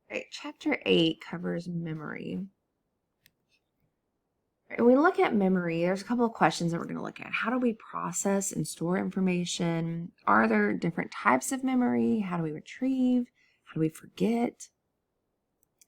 Right, chapter 8 covers memory. When we look at memory, there's a couple of questions that we're going to look at. How do we process and store information? Are there different types of memory? How do we retrieve? How do we forget?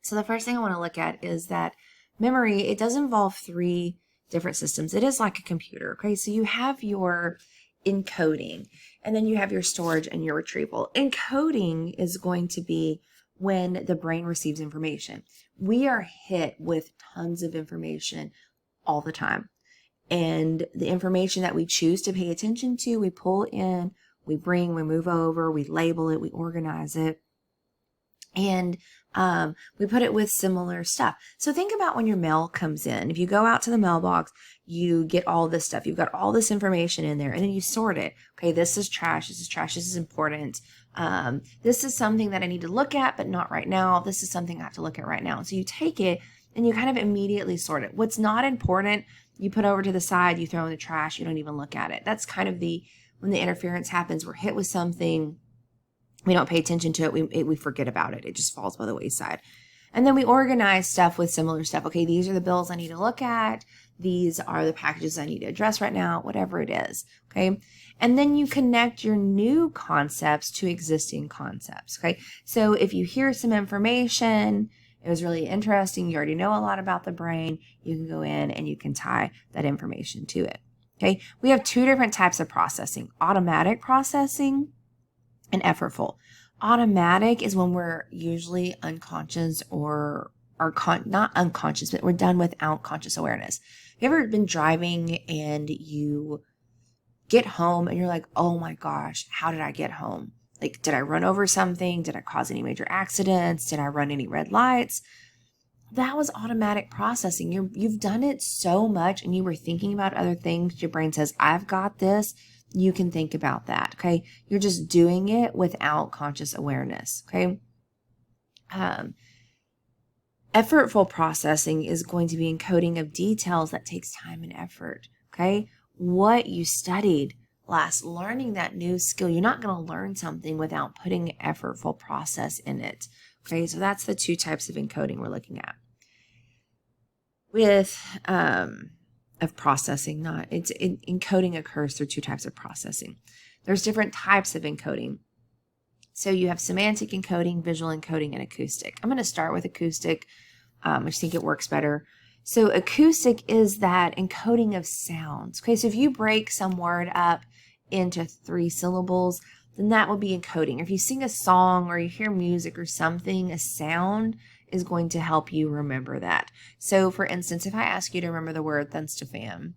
So the first thing I want to look at is that memory, it does involve three different systems. It is like a computer, okay? So you have your encoding, and then you have your storage and your retrieval. Encoding is going to be when the brain receives information. We are hit with tons of information all the time. And the information that we choose to pay attention to, we pull in, we bring, we move over, we label it, we organize it. And we put it with similar stuff. So think about when your mail comes in. If you go out to the mailbox, you get all this stuff. You've got all this information in there, and then you sort it. Okay, this is trash. This is trash. This is important. This is something that I need to look at, but not right now. This is something I have to look at right now. So you take it and you kind of immediately sort it. What's not important, you put over to the side, you throw in the trash, you don't even look at it. That's kind of when the interference happens, we're hit with something, we don't pay attention to it, we forget about it. It just falls by the wayside. And then we organize stuff with similar stuff. Okay, these are the bills I need to look at. These are the packages I need to address right now, whatever it is. Okay. And then you connect your new concepts to existing concepts. Okay. So if you hear some information, it was really interesting, you already know a lot about the brain, you can go in and you can tie that information to it. Okay. We have two different types of processing: automatic processing and effortful. Automatic is when we're usually unconscious or not unconscious, but we're done without conscious awareness. Have you ever been driving and you get home and you're like, oh my gosh, how did I get home? Like, did I run over something? Did I cause any major accidents? Did I run any red lights? That was automatic processing. You've done it so much and you were thinking about other things. Your brain says, I've got this. You can think about that. Okay. You're just doing it without conscious awareness. Okay. Effortful processing is going to be encoding of details that takes time and effort. Okay. What you studied last, learning that new skill, you're not going to learn something without putting effortful process in it. Okay. So that's the two types of encoding we're looking at. With, of processing, encoding occurs through two types of processing. There's different types of encoding. So you have semantic encoding, visual encoding, and acoustic. I'm going to start with acoustic. I just think it works better. So acoustic is that encoding of sounds. Okay, so if you break some word up into 3 syllables, then that will be encoding. If you sing a song or you hear music or something, a sound is going to help you remember that. So for instance, if I ask you to remember the word thunstofam,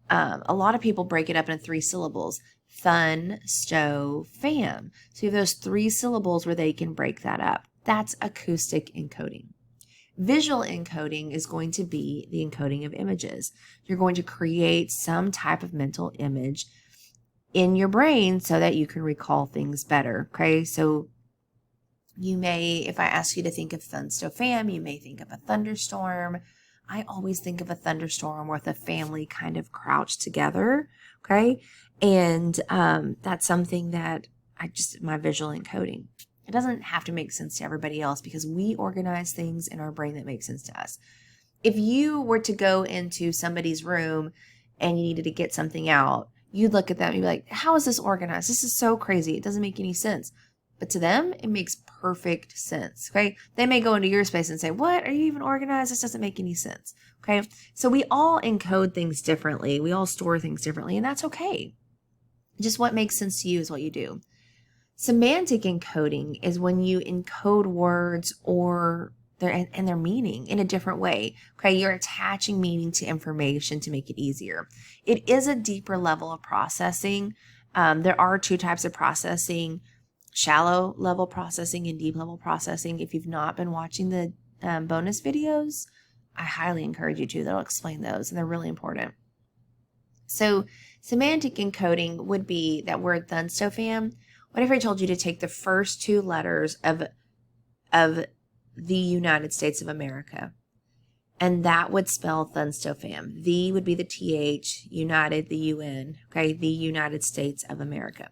a lot of people break it up into 3 syllables. Thun, sto, fam. So you have those 3 syllables where they can break that up. That's acoustic encoding. Visual encoding is going to be the encoding of images. You're going to create some type of mental image in your brain so that you can recall things better. Okay, so you may, if I ask you to think of thunstofam, you may think of a thunderstorm. I always think of a thunderstorm with a family kind of crouched together. Okay, and that's something that my visual encoding. It doesn't have to make sense to everybody else because we organize things in our brain that make sense to us. If you were to go into somebody's room and you needed to get something out, you'd look at them and you'd be like, how is this organized? This is so crazy. It doesn't make any sense. But to them, it makes perfect sense. Okay. They may go into your space and say, what? Are you even organized? This doesn't make any sense. Okay. So we all encode things differently. We all store things differently, and that's okay. Just what makes sense to you is what you do. Semantic encoding is when you encode words or their meaning in a different way. Okay, you're attaching meaning to information to make it easier. It is a deeper level of processing. There are 2 types of processing: shallow level processing and deep level processing. If you've not been watching the bonus videos, I highly encourage you to. They'll explain those, and they're really important. So semantic encoding would be that word thunstofam. What if I told you to take the first 2 letters of the United States of America, and that would spell thunstofam. The would be the TH, United, the UN, okay, the United States of America.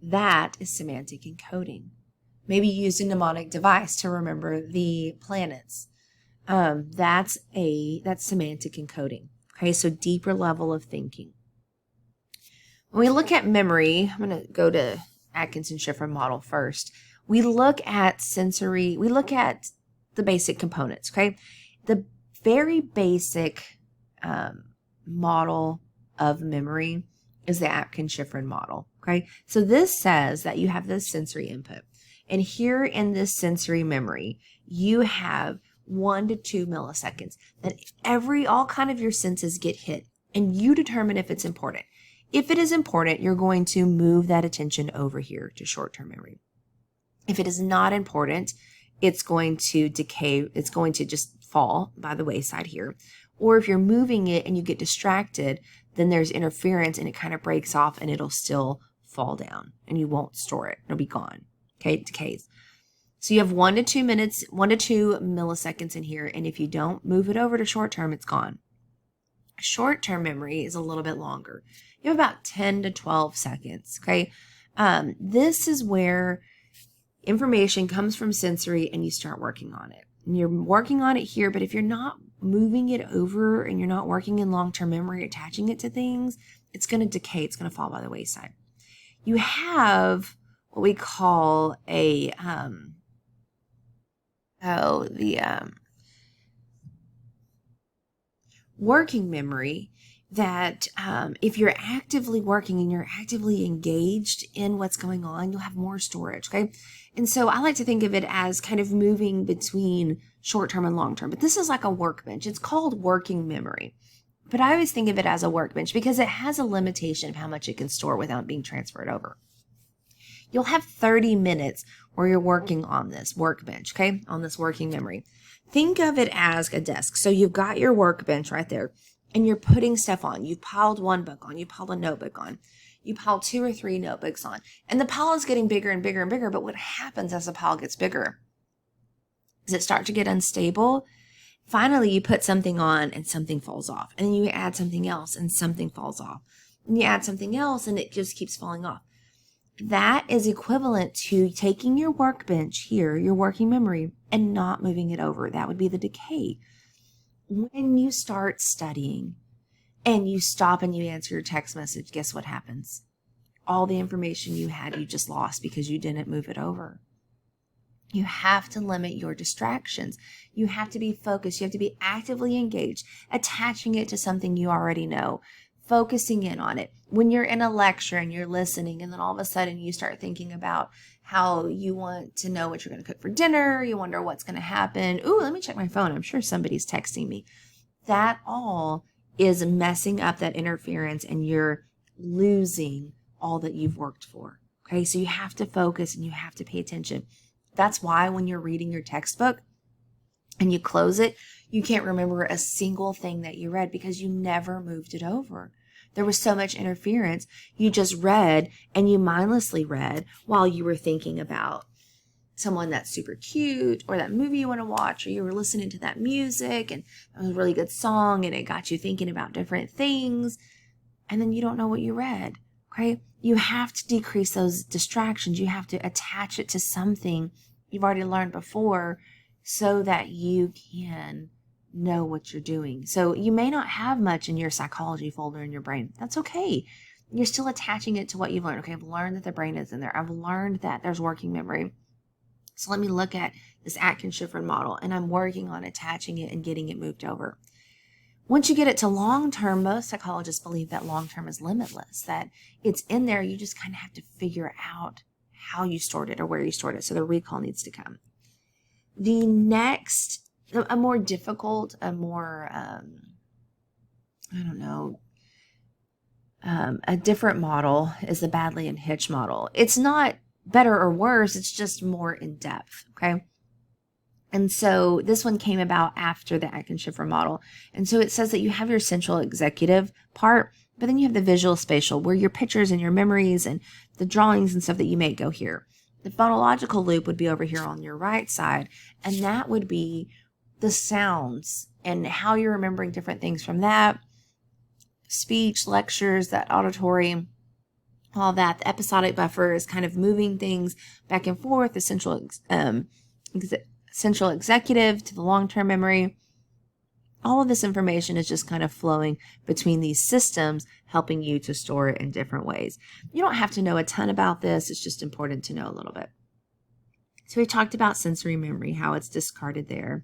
That is semantic encoding. Maybe you used a mnemonic device to remember the planets. That's semantic encoding. Okay, so deeper level of thinking. When we look at memory, I'm going to go to Atkinson-Shiffrin model first. We look at the basic components, okay? The very basic model of memory is the Atkinson-Shiffrin model, okay? So this says that you have this sensory input. And here in this sensory memory, you have 1 to 2 milliseconds that all kind of your senses get hit, and you determine if it's important. If it is important, you're going to move that attention over here to short-term memory. If it is not important, it's going to decay. It's going to just fall by the wayside here. Or if you're moving it and you get distracted, then there's interference and it kind of breaks off and it'll still fall down and you won't store it. It'll be gone. Okay, it decays. So you have 1 to 2 milliseconds in here, and if you don't move it over to short-term, it's gone. Short-term memory is a little bit longer. You have about 10 to 12 seconds, okay? This is where information comes from sensory and you start working on it. And you're working on it here, but if you're not moving it over and you're not working in long-term memory, attaching it to things, it's going to decay. It's going to fall by the wayside. You have what we call a working memory, that if you're actively working and you're actively engaged in what's going on, you'll have more storage, okay? And so I like to think of it as kind of moving between short-term and long-term, but this is like a workbench. It's called working memory, but I always think of it as a workbench because it has a limitation of how much it can store without being transferred over. You'll have 30 minutes where you're working on this workbench, okay, on this working memory. Think of it as a desk. So you've got your workbench right there, and you're putting stuff on. You've piled one book on. You piled a notebook on. You piled 2 or 3 notebooks on. And the pile is getting bigger and bigger and bigger. But what happens as the pile gets bigger is it starts to get unstable. Finally, you put something on and something falls off. And then you add something else and something falls off. And you add something else and it just keeps falling off. That is equivalent to taking your workbench here, your working memory, and not moving it over. That would be the decay. When you start studying and you stop and you answer your text message, guess what happens? All the information you had, you just lost because you didn't move it over. You have to limit your distractions. You have to be focused. You have to be actively engaged, attaching it to something you already know, focusing in on it. When you're in a lecture and you're listening, and then all of a sudden you start thinking about how you want to know what you're going to cook for dinner, you wonder what's going to happen. Ooh, let me check my phone. I'm sure somebody's texting me. That all is messing up that interference, and you're losing all that you've worked for. Okay, so you have to focus and you have to pay attention. That's why when you're reading your textbook and you close it, you can't remember a single thing that you read because you never moved it over. There was so much interference. You just read, and you mindlessly read while you were thinking about someone that's super cute, or that movie you want to watch, or you were listening to that music and it was a really good song and it got you thinking about different things, and then you don't know what you read. Okay? You have to decrease those distractions. You have to attach it to something you've already learned before so that you can know what you're doing. So you may not have much in your psychology folder in your brain. That's okay. You're still attaching it to what you've learned. Okay, I've learned that the brain is in there. I've learned that there's working memory. So let me look at this Atkinson-Shiffrin model, and I'm working on attaching it and getting it moved over. Once you get it to long-term, most psychologists believe that long-term is limitless, that it's in there. You just kind of have to figure out how you stored it or where you stored it. So the recall needs to come. The next, a more difficult, a more, a different model is the Baddeley and Hitch model. It's not better or worse, it's just more in depth, okay? And so this one came about after the Atkinson-Shiffrin model. And so it says that you have your central executive part, but then you have the visual spatial, where your pictures and your memories and the drawings and stuff that you make go here. The phonological loop would be over here on your right side, and that would be the sounds and how you're remembering different things from that. Speech, lectures, that auditory, all that. The episodic buffer is kind of moving things back and forth, the central executive to the long-term memory. All of this information is just kind of flowing between these systems, helping you to store it in different ways. You don't have to know a ton about this. It's just important to know a little bit. So we talked about sensory memory, how it's discarded there.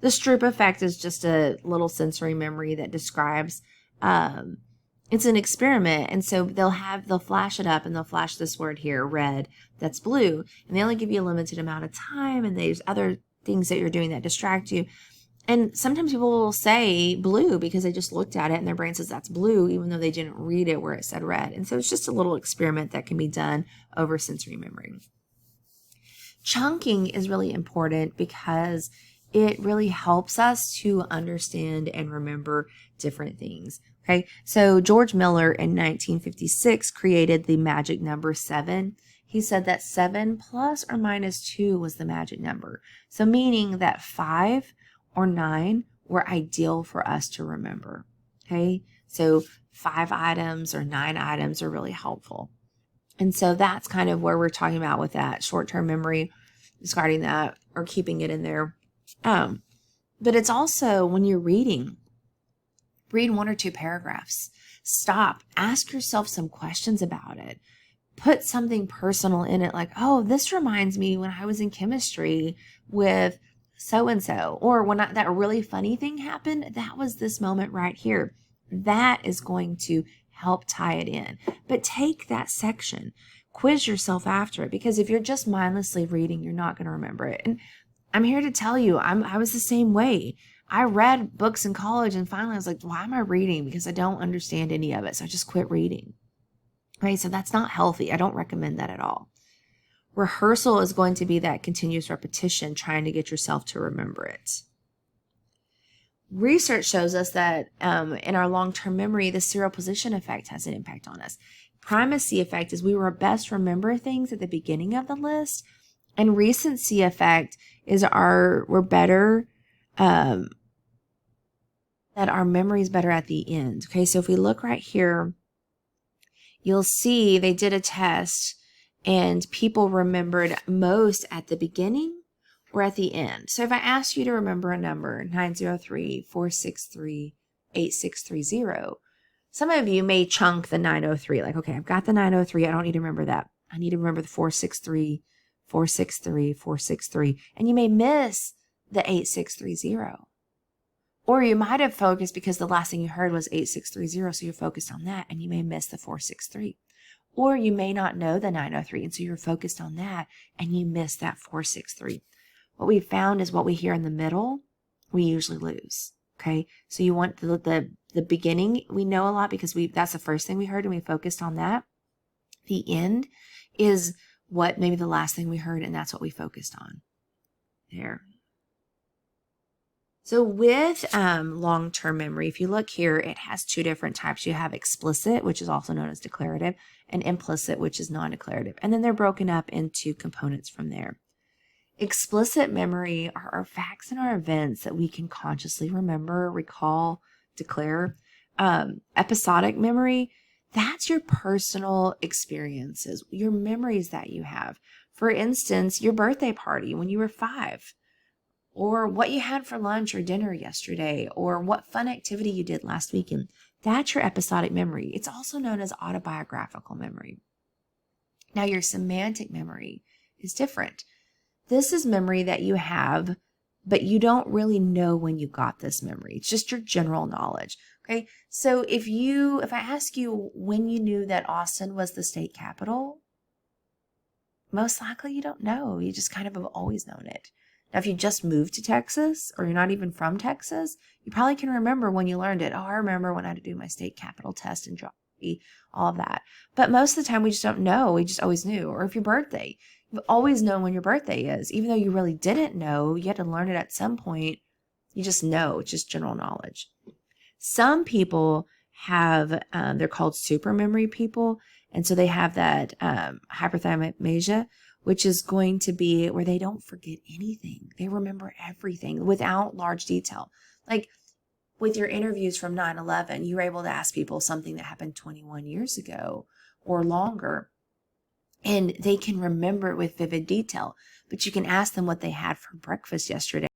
The Stroop effect is just a little sensory memory that describes, it's an experiment. And so they'll flash it up and they'll flash this word here, red, that's blue. And they only give you a limited amount of time. And there's other things that you're doing that distract you. And sometimes people will say blue because they just looked at it and their brain says that's blue, even though they didn't read it where it said red. And so it's just a little experiment that can be done over sensory memory. Chunking is really important because it really helps us to understand and remember different things. Okay, so George Miller in 1956 created the magic number 7. He said that 7 plus or minus 2 was the magic number. So meaning that 5 or 9 were ideal for us to remember. Okay, so 5 items or 9 items are really helpful. And so that's kind of where we're talking about with that short-term memory, discarding that or keeping it in there. But it's also when you're reading, read 1 or 2 paragraphs, stop, ask yourself some questions about it, put something personal in it, like, oh, this reminds me when I was in chemistry with so-and-so, or when that really funny thing happened, that was this moment right here. That is going to help tie it in. But take that section, quiz yourself after it, because if you're just mindlessly reading, you're not going to remember it. And I'm here to tell you, I was the same way. I read books in college and finally I was like, why am I reading? Because I don't understand any of it. So I just quit reading. Right? So that's not healthy. I don't recommend that at all. Rehearsal is going to be that continuous repetition, trying to get yourself to remember it. Research shows us that in our long-term memory, the serial position effect has an impact on us. Primacy effect is we were best remember things at the beginning of the list, and recency effect is we're better, that our memory is better at the end. Okay, so if we look right here, you'll see they did a test and people remembered most at the beginning or at the end. So if I asked you to remember a number, 903-463-8630, some of you may chunk the 903, like, okay, I've got the 903, I don't need to remember that. I need to remember the 463, 463, 463, and you may miss the 8630. Or you might have focused because the last thing you heard was 8630, so you're focused on that, and you may miss the 463. Or you may not know the 903, and so you're focused on that, and you miss that 463. What we found is what we hear in the middle, we usually lose. Okay, so you want the beginning. We know a lot because that's the first thing we heard, and we focused on that. The end is what maybe the last thing we heard, and that's what we focused on. There. So with long-term memory, if you look here, it has 2 different types. You have explicit, which is also known as declarative, and implicit, which is non-declarative. And then they're broken up into components from there. Explicit memory are our facts and our events that we can consciously remember, recall, declare. Episodic memory, that's your personal experiences, your memories that you have. For instance, your birthday party when you were 5. Or what you had for lunch or dinner yesterday, or what fun activity you did last weekend. That's your episodic memory. It's also known as autobiographical memory. Now, your semantic memory is different. This is memory that you have, but you don't really know when you got this memory. It's just your general knowledge. Okay, so if I ask you when you knew that Austin was the state capital, most likely you don't know. You just kind of have always known it. Now, if you just moved to Texas or you're not even from Texas, you probably can remember when you learned it. Oh, I remember when I had to do my state capital test in geography, all of that. But most of the time we just don't know. We just always knew. Or if your birthday, you've always known when your birthday is. Even though you really didn't know, you had to learn it at some point. You just know. It's just general knowledge. Some people have, they're called super memory people. And so they have that hyperthymasia, which is going to be where they don't forget anything. They remember everything without large detail. Like with your interviews from 9/11, you were able to ask people something that happened 21 years ago. or longer. And they can remember it with vivid detail. But you can ask them what they had for breakfast yesterday.